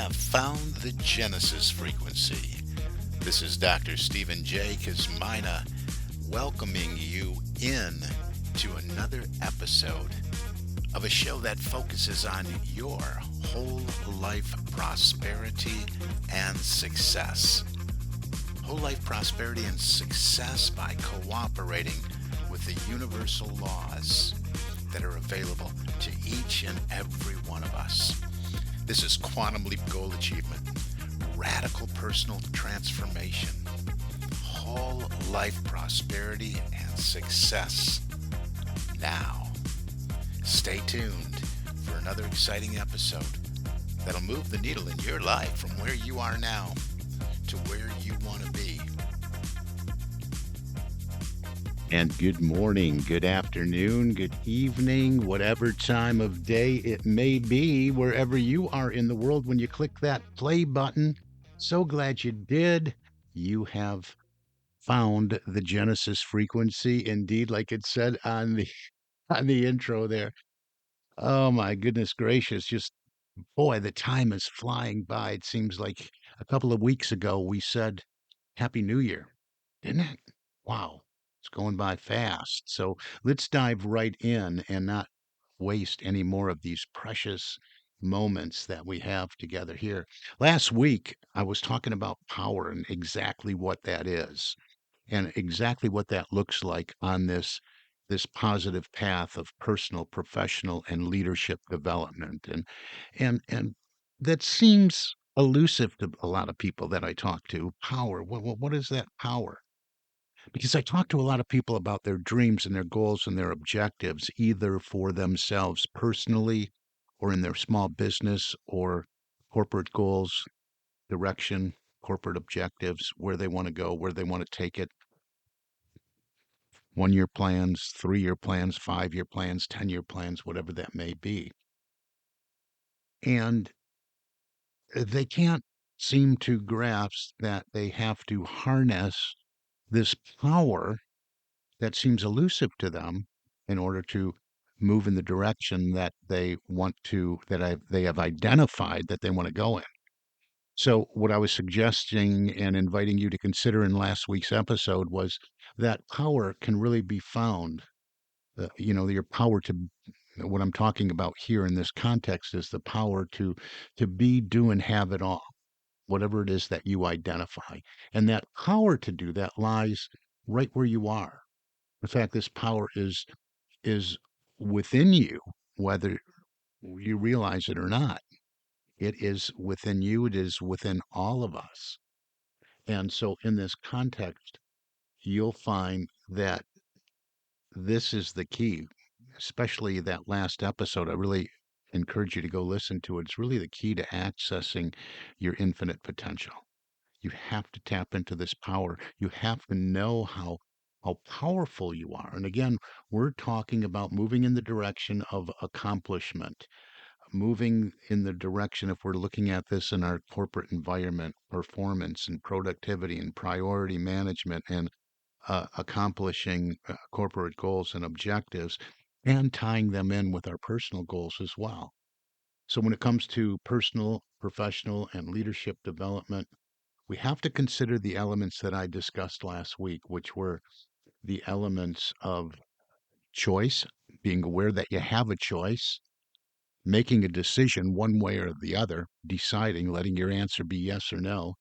have found the Genesis frequency. This is Dr. Stephen J. Kazmina welcoming you in to another episode of a show that focuses on your whole life prosperity and success. Whole life prosperity and success by cooperating with the universal laws that are available to each and every one of us. This is Quantum Leap Goal Achievement, radical personal transformation, whole life prosperity and success. Now, stay tuned for another exciting episode that'll move the needle in your life from where you are now to where you want to be. And good morning, good afternoon, good evening, whatever time of day it may be, wherever you are in the world when you click that play button. So glad you did. You have found the Genesis frequency, indeed, like it said on the intro there. Oh my goodness gracious, just boy, the time is flying by. It seems like a couple of weeks ago we said Happy New Year, didn't it? Wow, it's going by fast. So let's dive right in and not waste any more of these precious moments that we have together here. Last week, I was talking about power and exactly what that is and exactly what that looks like on this positive path of personal, professional, and leadership development. And that seems elusive to a lot of people that I talk to. Power. What is that power? Because I talk to a lot of people about their dreams and their goals and their objectives, either for themselves personally or in their small business or corporate goals, direction, corporate objectives, where they want to go, where they want to take it. 1 year plans, 3 year plans, 5 year plans, 10 year plans, whatever that may be. And they can't seem to grasp that they have to harness this power that seems elusive to them in order to move in the direction that they want to, they have identified that they want to go in. So, what I was suggesting and inviting you to consider in last week's episode was that power can really be found. Your power to, what I'm talking about here in this context is the power to be, do, and have it all, whatever it is that you identify. And that power to do that lies right where you are. In fact, this power is within you, whether you realize it or not. It is within you, it is within all of us. And so, in this context, you'll find that this is the key, especially that last episode. I really encourage you to go listen to it. It's really the key to accessing your infinite potential. You have to tap into this power. You have to know how powerful you are. And again, we're talking about moving in the direction of accomplishment, moving in the direction, if we're looking at this in our corporate environment, performance and productivity and priority management and accomplishing corporate goals and objectives and tying them in with our personal goals as well. So, when it comes to personal, professional, and leadership development, we have to consider the elements that I discussed last week, which were the elements of choice, being aware that you have a choice, making a decision one way or the other, deciding, letting your answer be yes or no,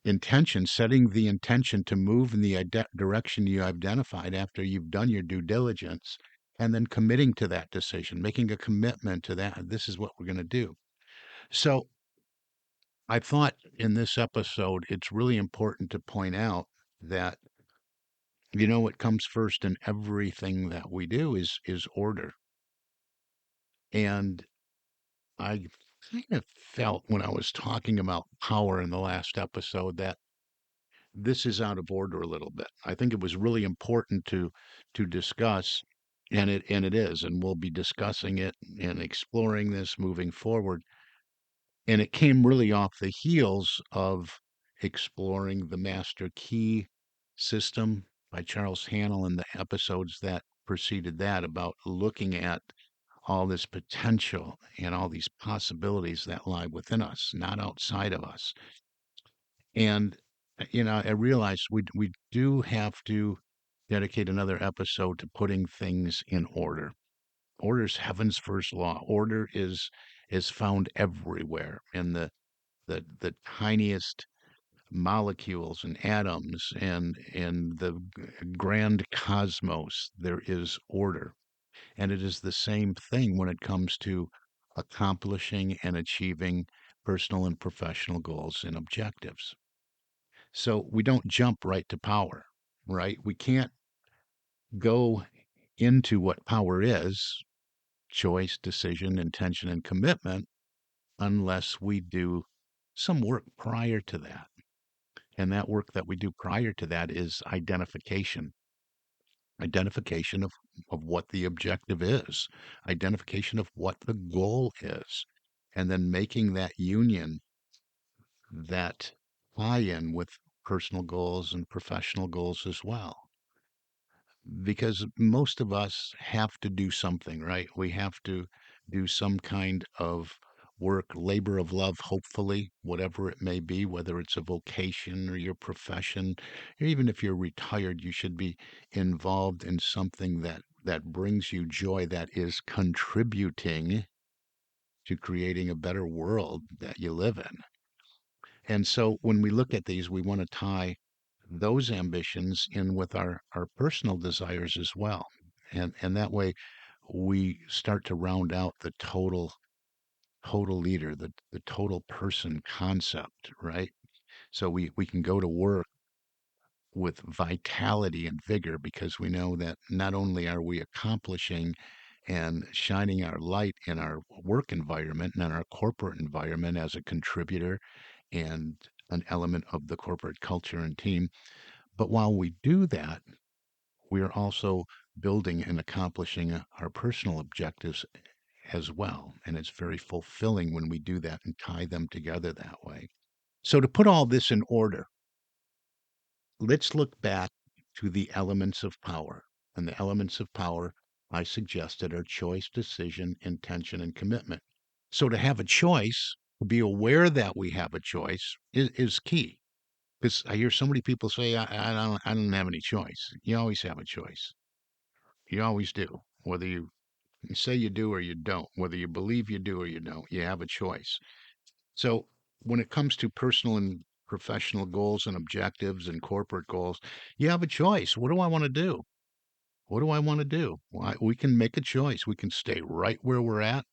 intention, setting the intention to move in the direction you identified after you've done your due diligence, and then committing to that decision, making a commitment to that. This is what we're going to do. So, I thought in this episode, it's really important to point out that what comes first in everything that we do is order. And I kind of felt when I was talking about power in the last episode that this is out of order a little bit. I think it was really important to discuss, and it is, and we'll be discussing it and exploring this moving forward. And it came really off the heels of exploring the Master Key system by Charles Hannell and the episodes that preceded that about looking at all this potential and all these possibilities that lie within us, not outside of us. And I realize we do have to dedicate another episode to putting things in order. Order is heaven's first law. Order is found everywhere in the tiniest molecules and atoms and in the grand cosmos. There is order. And it is the same thing when it comes to accomplishing and achieving personal and professional goals and objectives. So we don't jump right to power, right? We can't go into what power is, choice, decision, intention, and commitment, unless we do some work prior to that. And that work that we do prior to that is identification of what the objective is, identification of what the goal is, and then making that union, that tie in with personal goals and professional goals as well. Because most of us have to do something, right? We have to do some kind of work, labor of love, hopefully, whatever it may be, whether it's a vocation or your profession, or even if you're retired, you should be involved in something that brings you joy, that is contributing to creating a better world that you live in. And so when we look at these, we want to tie those ambitions in with our personal desires as well. And that way we start to round out the total leader, the total person concept, right? So we can go to work with vitality and vigor because we know that not only are we accomplishing and shining our light in our work environment and in our corporate environment as a contributor and an element of the corporate culture and team, but while we do that, we are also building and accomplishing our personal objectives as well. And it's very fulfilling when we do that and tie them together that way. So, to put all this in order, let's look back to the elements of power. And the elements of power I suggested are choice, decision, intention, and commitment. So, to have a choice, to be aware that we have a choice is key. Because I hear so many people say, I don't have any choice. You always have a choice. You always do. Whether you say you do or you don't, whether you believe you do or you don't, you have a choice. So when it comes to personal and professional goals and objectives and corporate goals, you have a choice. What do I want to do? What do I want to do? Well, we can make a choice. We can stay right where we're at.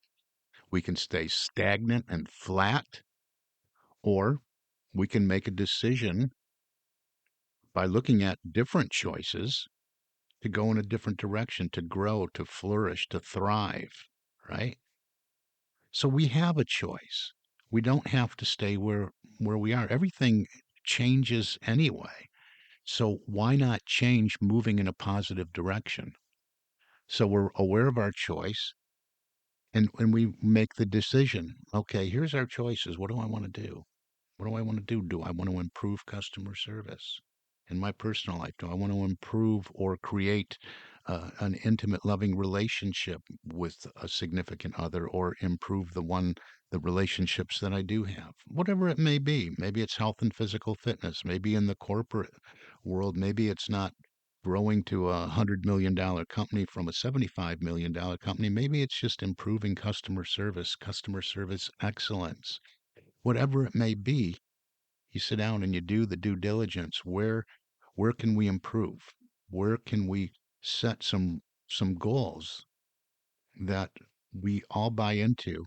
We can stay stagnant and flat, or we can make a decision by looking at different choices to go in a different direction, to grow, to flourish, to thrive, right? So we have a choice. We don't have to stay where we are. Everything changes anyway. So why not change moving in a positive direction? So we're aware of our choice and when we make the decision, okay, here's our choices. What do I want to do? What do I want to do? Do I want to improve customer service in my personal life? Do I want to improve or create an intimate, loving relationship with a significant other, or improve the relationships that I do have? Whatever it may be. Maybe it's health and physical fitness. Maybe in the corporate world, maybe it's not growing to $100 million company from a $75 million company. Maybe it's just improving customer service excellence, whatever it may be. You sit down and you do the due diligence. Where can we improve? Where can we set some goals that we all buy into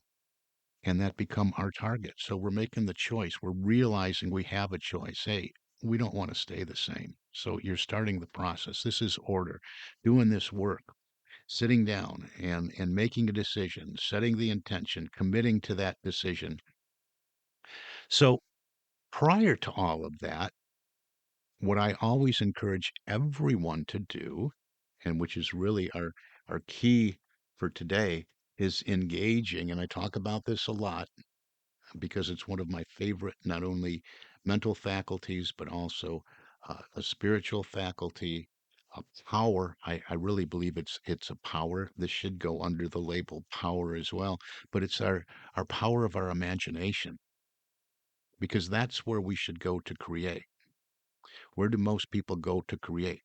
and that become our target? So we're making the choice. We're realizing we have a choice. Hey, we don't want to stay the same. So you're starting the process. This is order. Doing this work, sitting down and making a decision, setting the intention, committing to that decision. So prior to all of that, what I always encourage everyone to do, and which is really our key for today, is engaging. And I talk about this a lot because it's one of my favorite, not only mental faculties, but also a spiritual faculty, a power. I really believe it's a power. This should go under the label power as well, but it's our power of our imagination, because that's where we should go to create. Where do most people go to create?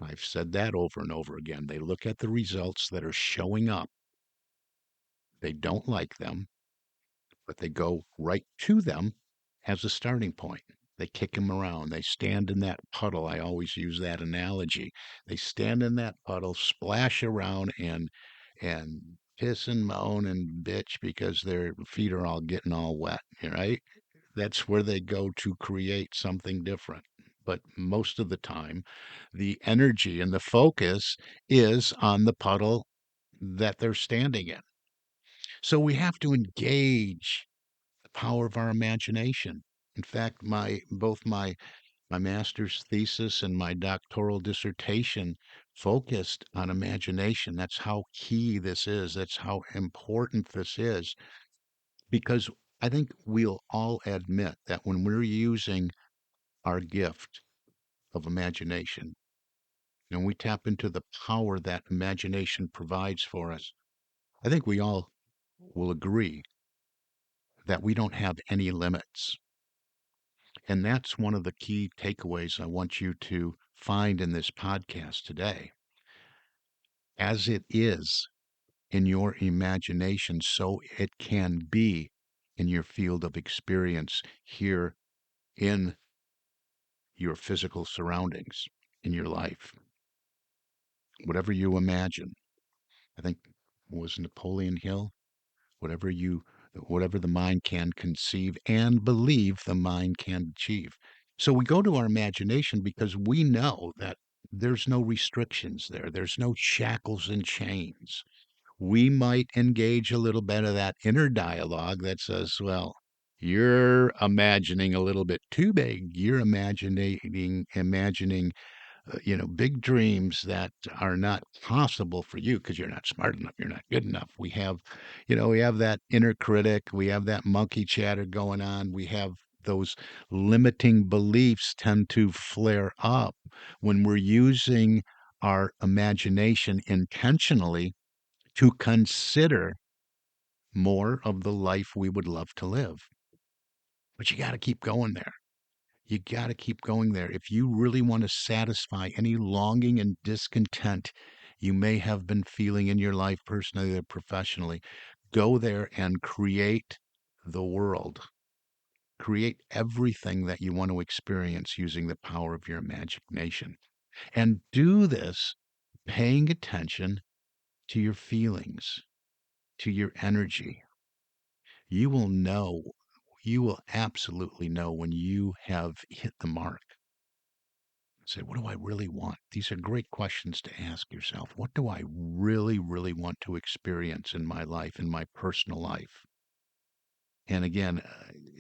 I've said that over and over again. They look at the results that are showing up. They don't like them, but they go right to them as a starting point. They kick them around. They stand in that puddle. I always use that analogy. They stand in that puddle, splash around, and piss and moan and bitch because their feet are all getting all wet, right? That's where they go to create something different. But most of the time, the energy and the focus is on the puddle that they're standing in. So we have to engage the power of our imagination. In fact, my master's thesis and my doctoral dissertation focused on imagination. That's how key this is. That's how important this is. Because I think we'll all admit that when we're using our gift of imagination and we tap into the power that imagination provides for us, I think we all will agree that we don't have any limits. And that's one of the key takeaways I want you to find in this podcast today. As it is in your imagination, so it can be in your field of experience here in your physical surroundings, in your life. Whatever you imagine, I think was Napoleon Hill, whatever the mind can conceive and believe the mind can achieve. So we go to our imagination because we know that there's no restrictions there. There's no shackles and chains. We might engage a little bit of that inner dialogue that says, well, you're imagining a little bit too big. You're imagining big dreams that are not possible for you because you're not smart enough, you're not good enough. We have that inner critic, we have that monkey chatter going on, we have those limiting beliefs tend to flare up when we're using our imagination intentionally to consider more of the life we would love to live. But you got to keep going there. You got to keep going there. If you really want to satisfy any longing and discontent you may have been feeling in your life, personally or professionally, go there and create the world. Create everything that you want to experience using the power of your imagination. And do this paying attention to your feelings, to your energy. You will know, you will absolutely know when you have hit the mark. Say, what do I really want? These are great questions to ask yourself. What do I really, really want to experience in my life, in my personal life? And again,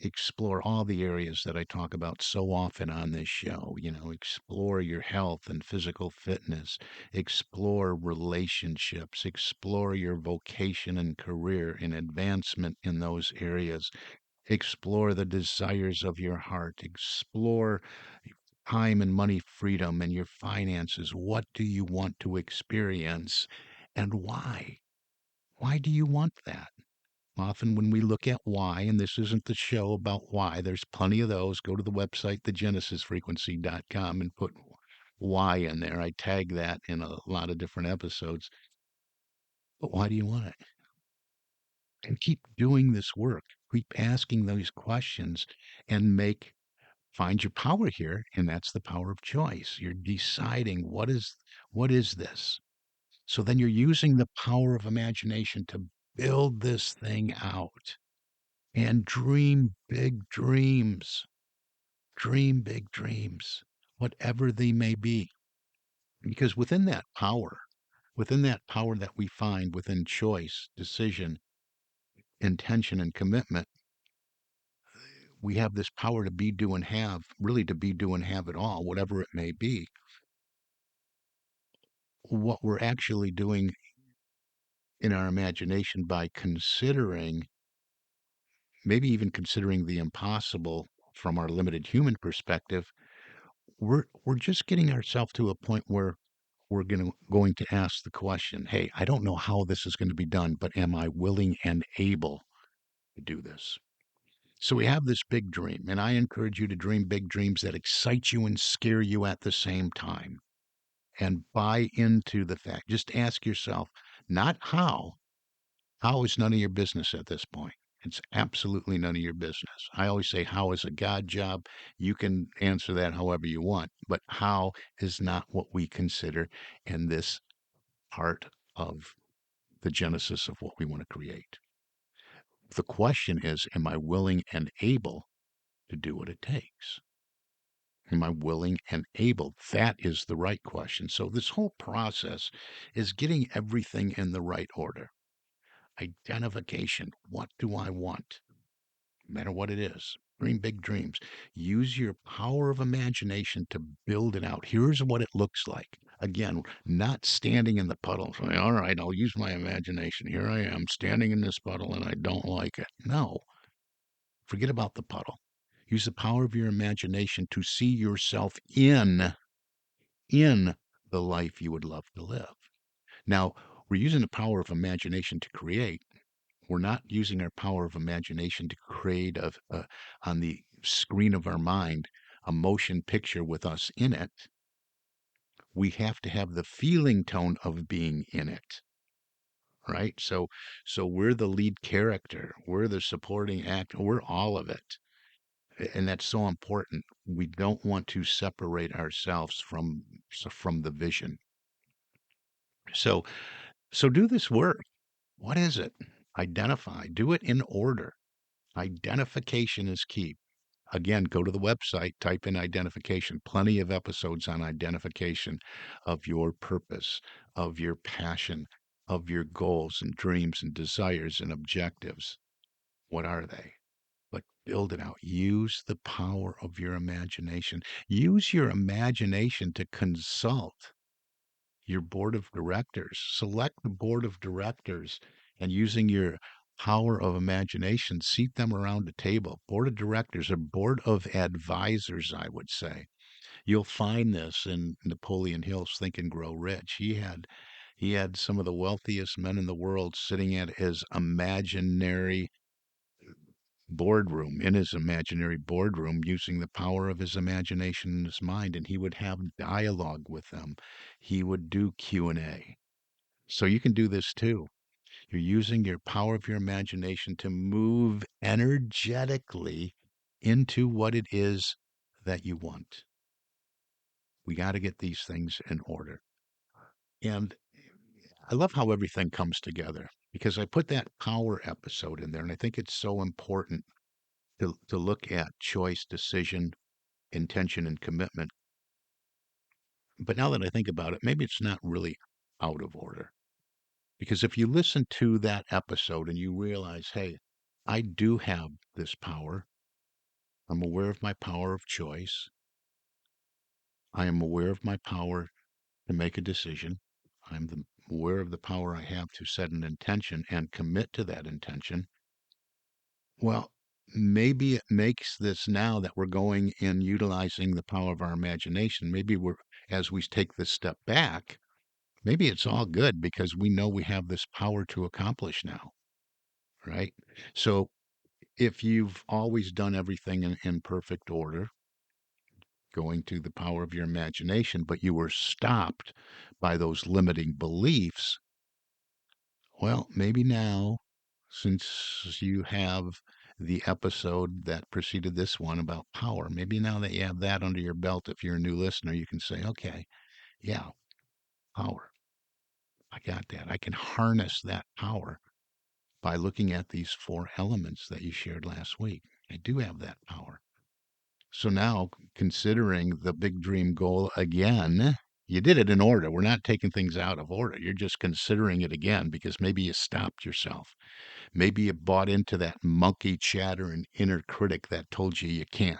explore all the areas that I talk about so often on this show. Explore your health and physical fitness, explore relationships, explore your vocation and career and advancement in those areas, explore the desires of your heart, explore time and money freedom and your finances. What do you want to experience and why? Why do you want that? Often, when we look at why, and this isn't the show about why, there's plenty of those. Go to the website, thegenesisfrequency.com, and put why in there. I tag that in a lot of different episodes. But why do you want it? And keep doing this work. Keep asking those questions and find your power here, and that's the power of choice. You're deciding what is this. So then you're using the power of imagination to build this thing out and dream big dreams. Dream big dreams, whatever they may be. Because within that power that we find within choice, decision, intention, and commitment, we have this power to be, do, and have, really to be, do, and have it all, whatever it may be. What we're actually doing in our imagination by maybe even considering the impossible from our limited human perspective, we're just getting ourselves to a point where we're going to ask the question, hey, I don't know how this is going to be done, but am I willing and able to do this? So we have this big dream, and I encourage you to dream big dreams that excite you and scare you at the same time. And buy into the fact. Just ask yourself, not how. How is none of your business at this point. It's absolutely none of your business. I always say, how is a God job? You can answer that however you want, but how is not what we consider in this part of the genesis of what we want to create. The question is, am I willing and able to do what it takes? Am I willing and able? That is the right question. So, this whole process is getting everything in the right order. Identification. What do I want? No matter what it is. Dream big dreams. Use your power of imagination to build it out. Here's what it looks like. Again, not standing in the puddle saying, all right, I'll use my imagination. Here I am standing in this puddle and I don't like it. No, forget about the puddle. Use the power of your imagination to see yourself in the life you would love to live. Now, we're using the power of imagination to create. We're not using our power of imagination to create on the screen of our mind a motion picture with us in it. We have to have the feeling tone of being in it, right? So we're the lead character, we're the supporting actor, we're all of it. And that's so important. We don't want to separate ourselves from the vision. So so do this work. What is it? Identify. Do it in order. Identification is key. Again, go to the website, type in identification. Plenty of episodes on identification of your purpose, of your passion, of your goals and dreams and desires and objectives. What are they? But build it out. Use the power of your imagination. Use your imagination to consult your board of directors. Select the board of directors and using your power of imagination, seat them around a table. Board of directors or board of advisors, I would say. You'll find this in Napoleon Hill's Think and Grow Rich. He had some of the wealthiest men in the world sitting at his imaginary boardroom, in his imaginary boardroom, using the power of his imagination and his mind, and he would have dialogue with them. He would do Q&A. So you can do this too. You're using your power of your imagination to move energetically into what it is that you want. We got to get these things in order. And I love how everything comes together because I put that power episode in there, and I think it's so important to look at choice, decision, intention, and commitment. But now that I think about it, maybe it's not really out of order. Because if you listen to that episode and you realize, hey, I do have this power, I'm aware of my power of choice, I am aware of my power to make a decision, aware of the power I have to set an intention and commit to that intention. Well, maybe it makes this now that we're going in utilizing the power of our imagination. Maybe as we take this step back, maybe it's all good because we know we have this power to accomplish now, right? So if you've always done everything in perfect order, going to the power of your imagination, but you were stopped by those limiting beliefs, well, maybe now, since you have the episode that preceded this one about power, maybe now that you have that under your belt, if you're a new listener, you can say, okay, yeah, power. I got that. I can harness that power by looking at these four elements that you shared last week. I do have that power. So now, considering the big dream goal again, you did it in order. We're not taking things out of order. You're just considering it again because maybe you stopped yourself. Maybe you bought into that monkey chatter and inner critic that told you can't.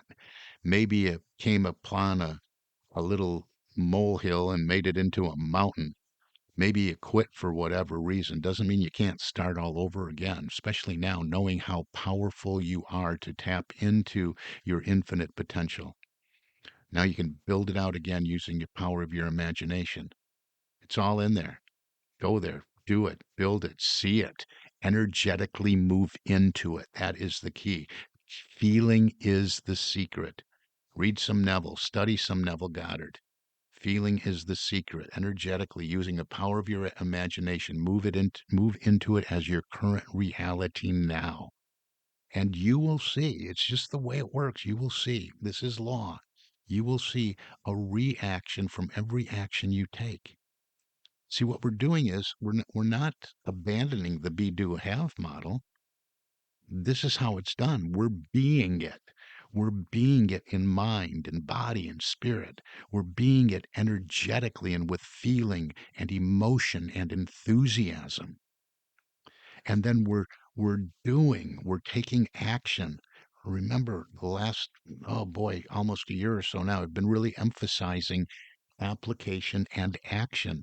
Maybe you came upon a little molehill and made it into a mountain. Maybe you quit for whatever reason. Doesn't mean you can't start all over again, especially now, knowing how powerful you are to tap into your infinite potential. Now you can build it out again using your power of your imagination. It's all in there. Go there, do it, build it, see it, energetically move into it. That is the key. Feeling is the secret. Read some Neville, study some Neville Goddard. Feeling is the secret. Energetically using the power of your imagination, move into it as your current reality now. And you will see, it's just the way it works. You will see, this is law. You will see a reaction from every action you take. See, what we're doing is we're not abandoning the be, do, have model. This is how it's done. We're being it. We're being it in mind and body and spirit. We're being it energetically and with feeling and emotion and enthusiasm. And then we're taking action. Remember the last, oh boy, almost a year or so now, I've been really emphasizing application and action.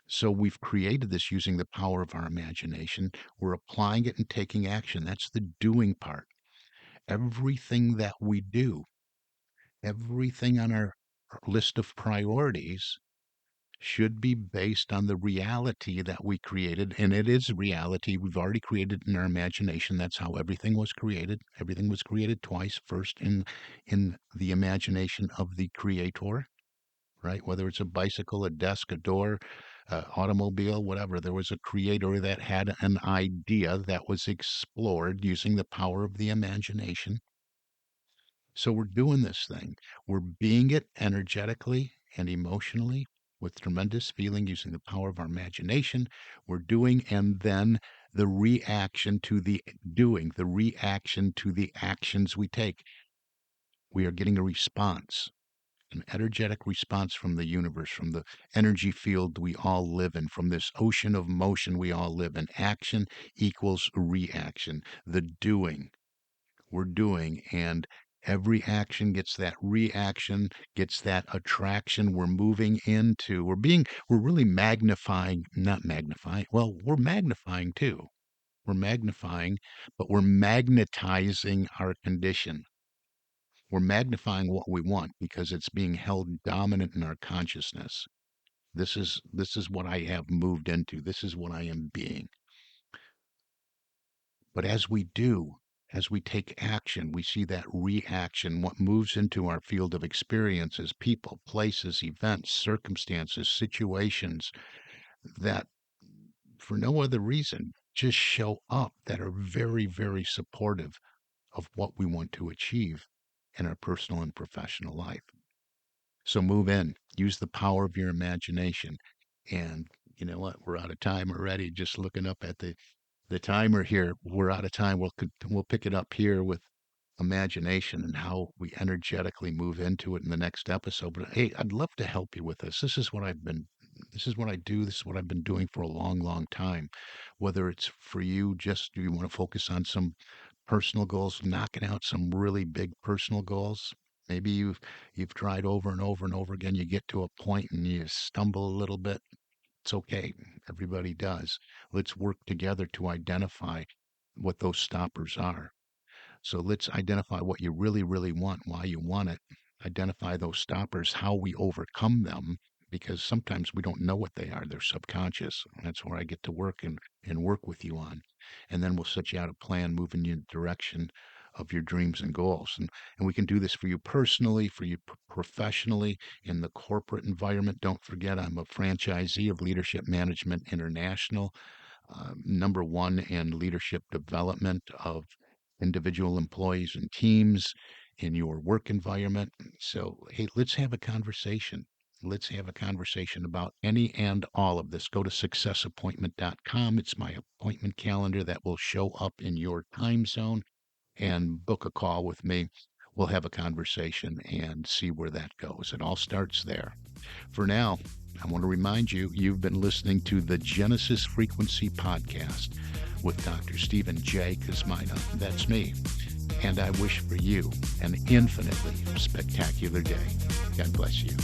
So we've created this using the power of our imagination. We're applying it and taking action. That's the doing part. Everything that we do, everything on our list of priorities should be based on the reality that we created. And it is reality. We've already created in our imagination. That's how everything was created. Everything was created twice. First in the imagination of the creator, right? Whether it's a bicycle, a desk, a door, automobile, whatever. There was a creator that had an idea that was explored using the power of the imagination. So we're doing this thing. We're being it energetically and emotionally with tremendous feeling using the power of our imagination. We're doing, and then the reaction to the doing, the reaction to the actions we take. We are getting a response, an energetic response from the universe, from the energy field we all live in, from this ocean of motion we all live in. Action equals reaction. The doing, we're doing, and every action gets that reaction, gets that attraction. We're moving into, we're really magnifying, not magnifying, well, we're magnifying too. We're magnifying, but we're magnetizing our condition. We're magnifying what we want because it's being held dominant in our consciousness. This is what I have moved into. This is what I am being. But as we take action, we see that reaction, what moves into our field of experiences, people, places, events, circumstances, situations that for no other reason just show up that are very, very supportive of what we want to achieve in our personal and professional life. So move in, use the power of your imagination. And you know what? We're out of time already. Just looking up at the timer here, we're out of time. We'll pick it up here with imagination and how we energetically move into it in the next episode. But hey, I'd love to help you with this. This is what I do. This is what I've been doing for a long, long time. Whether it's for you, just do you want to focus on some personal goals, knocking out some really big personal goals? Maybe you've tried over and over and over again. You get to a point and you stumble a little bit. It's okay. Everybody does. Let's work together to identify what those stoppers are. So let's identify what you really, really want, why you want it, identify those stoppers, how we overcome them, because sometimes we don't know what they are. They're subconscious. And that's where I get to work and work with you on. And then we'll set you out a plan, moving you in the direction of your dreams and goals. And we can do this for you personally, for you professionally, in the corporate environment. Don't forget, I'm a franchisee of Leadership Management International, number one in leadership development of individual employees and teams in your work environment. So, hey, let's have a conversation. Let's have a conversation about any and all of this. Go to successappointment.com. It's my appointment calendar that will show up in your time zone and book a call with me. We'll have a conversation and see where that goes. It all starts there. For now, I want to remind you, you've been listening to the Genesis Frequency Podcast with Dr. Stephen J. Kosmina. That's me. And I wish for you an infinitely spectacular day. God bless you.